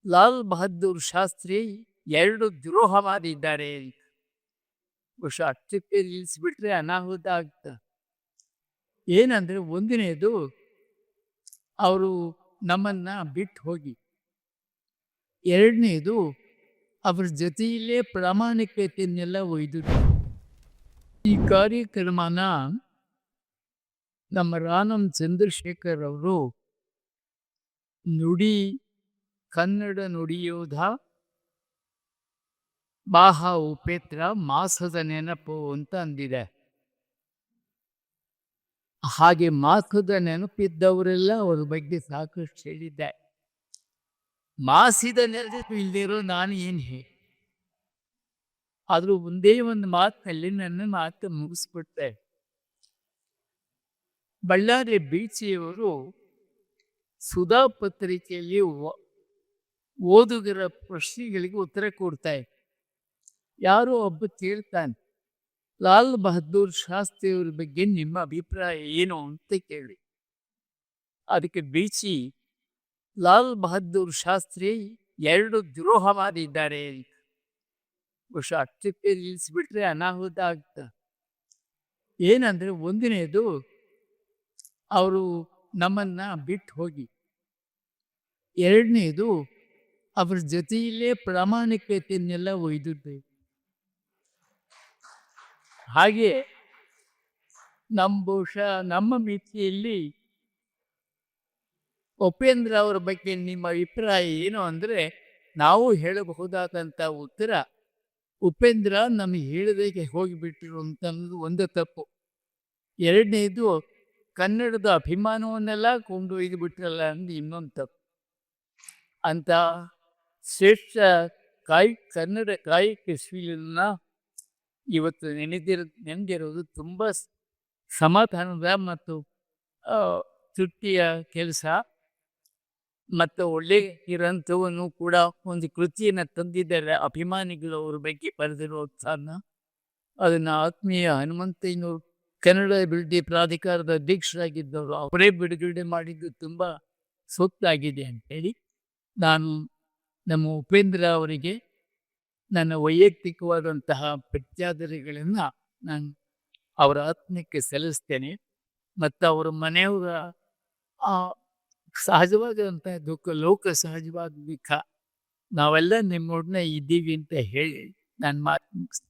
ಲಾಲ್ ಬಹದ್ದೂರ್ ಶಾಸ್ತ್ರಿ 2 ದ್ರೋಹ ಮಾಡಿದ್ದಾರೆ. ಬಹುಶಃ ಅಷ್ಟಕ್ಕೆ ನಿಲ್ಲಿಸ್ಬಿಟ್ರೆ ಅನಾಹುತ ಆಗ್ತದೆ. ಏನಂದ್ರೆ ಒಂದನೇದು, ಅವರು ನಮ್ಮನ್ನ ಬಿಟ್ಟು ಹೋಗಿ. ಎರಡನೇದು, ಅವ್ರ ಜೊತೆಯಲ್ಲೇ ಪ್ರಾಮಾಣಿಕತೆಯನ್ನೆಲ್ಲ ಒಯ್ದರು. ಈ ಕಾರ್ಯಕ್ರಮನ ನಮ್ಮ ರಾನಂ ಚಂದ್ರಶೇಖರ್ ಅವರು ನುಡಿ ಕನ್ನಡ ನುಡಿಯೋಧ ಬಾಹ ಉಪೇತ್ರ ಮಾಸದ ನೆನಪು ಅಂತ ಅಂದಿದೆ. ಹಾಗೆ ಮಾಸದ ನೆನಪಿದ್ದವರೆಲ್ಲ ಅವ್ರ ಬಗ್ಗೆ ಸಾಕಷ್ಟು ಹೇಳಿದ್ದೆ. ಮಾಸಿದ ನೆನಪು ಇಲ್ದಿರೋ ನಾನು ಏನು ಹೇಳಿ, ಆದ್ರೂ ಒಂದೇ ಒಂದು ಮಾತಿನಲ್ಲಿ ನನ್ನ ಮಾತು ಮುಗಿಸ್ಬಿಡ್ತೆ. ಬಳ್ಳಾರಿ ಬೀಚಿಯವರು ಸುಧಾ ಪತ್ರಿಕೆಯಲ್ಲಿ ಓದುಗರ ಪ್ರಶ್ನೆಗಳಿಗೆ ಉತ್ತರ ಕೊಡ್ತಾರೆ. ಯಾರೋ ಒಬ್ಬ ಕೇಳ್ತಾನೆ, ಲಾಲ್ ಬಹದ್ದೂರ್ ಶಾಸ್ತ್ರಿಯವ್ರ ಬಗ್ಗೆ ನಿಮ್ಮ ಅಭಿಪ್ರಾಯ ಏನು ಅಂತ ಕೇಳಿ. ಅದಕ್ಕೆ ಬೀಚಿ, ಲಾಲ್ ಬಹದ್ದೂರ್ ಶಾಸ್ತ್ರಿ 2 ದ್ರೋಹ ಮಾಡಿದ್ದಾರೆ. ಬಹುಶಃ ಅಷ್ಟಕ್ಕೆ ನಿಲ್ಲಿಸ್ಬಿಟ್ರೆ ಅನಾಹುತ ಆಗ್ತದೆ. ಏನಂದ್ರೆ ಒಂದನೇದು, ಅವರು ನಮ್ಮನ್ನ ಬಿಟ್ಟು ಹೋಗಿ. ಎರಡನೇದು, ಅವ್ರ ಜೊತೆಯಲ್ಲೇ ಪ್ರಾಮಾಣಿಕತೆಯನ್ನೆಲ್ಲ ಒಯ್ದಿದ್ದೆ. ಹಾಗೆ ಬಹುಶಃ ನಮ್ಮ ಮಿತಿಯಲ್ಲಿ ಉಪೇಂದ್ರ ಅವರ ಬಗ್ಗೆ ನಿಮ್ಮ ಅಭಿಪ್ರಾಯ ಏನು ಅಂದ್ರೆ, ನಾವು ಹೇಳಬಹುದಾದಂಥ ಉತ್ತರ, ಉಪೇಂದ್ರ ನಮಗೆ ಹೇಳದೇಗೆ ಹೋಗಿಬಿಟ್ರು ಅಂತ ಒಂದು ತಪ್ಪು. ಎರಡನೇದು, ಕನ್ನಡದ ಅಭಿಮಾನವನ್ನೆಲ್ಲ ಕೊಂಡೊಯ್ದು ಬಿಟ್ರಲ್ಲ ಅಂದ್ರೆ ಇನ್ನೊಂದು ತಪ್ಪು. ಅಂತ ಶ್ರೇಷ್ಠ ಕನ್ನಡ ಕಾಯಕಸ್ವಿಯನ್ನ ಇವತ್ತು ನೆನೆದಿರೋದು ತುಂಬ ಸಮಾಧಾನದ ಮತ್ತು ತೃಪ್ತಿಯ ಕೆಲಸ. ಮತ್ತು ಒಳ್ಳೆ ಗ್ರಂಥವನ್ನು ಕೂಡ, ಒಂದು ಕೃತಿಯನ್ನು ತಂದಿದ್ದಾರೆ ಅಭಿಮಾನಿಗಳು ಅವ್ರ ಬಗ್ಗೆ ಬರೆದಿರೋ ಸಾಧನ. ಅದನ್ನು ಆತ್ಮೀಯ ಹನುಮಂತಯ್ಯನವರು, ಕನ್ನಡ ಅಭಿವೃದ್ಧಿ ಪ್ರಾಧಿಕಾರದ ಅಧ್ಯಕ್ಷರಾಗಿದ್ದವರು, ಅವರೇ ಬಿಡುಗಡೆ ಮಾಡಿದ್ದು ತುಂಬ ಸೂಕ್ತಾಗಿದೆ ಅಂತೇಳಿ ನಾನು ನಮ್ಮ ಉಪೇಂದ್ರ ಅವರಿಗೆ ನನ್ನ ವೈಯಕ್ತಿಕವಾದಂತಹ ಪ್ರತ್ಯಾದರಗಳನ್ನು ನಾನು ಅವರ ಆತ್ಮಕ್ಕೆ ಸಲ್ಲಿಸ್ತೇನೆ. ಮತ್ತು ಅವರ ಮನೆಯವರ ಸಹಜವಾದಂಥ ದುಃಖ, ಲೋಕ ಸಹಜವಾದ ದುಃಖ, ನಾವೆಲ್ಲ ನಿಮ್ಮೊಡನೆ ಇದ್ದೀವಿ ಅಂತ ಹೇಳಿ ನಾನು ಮಾತು ಮುಗಿಸ್ತೇನೆ.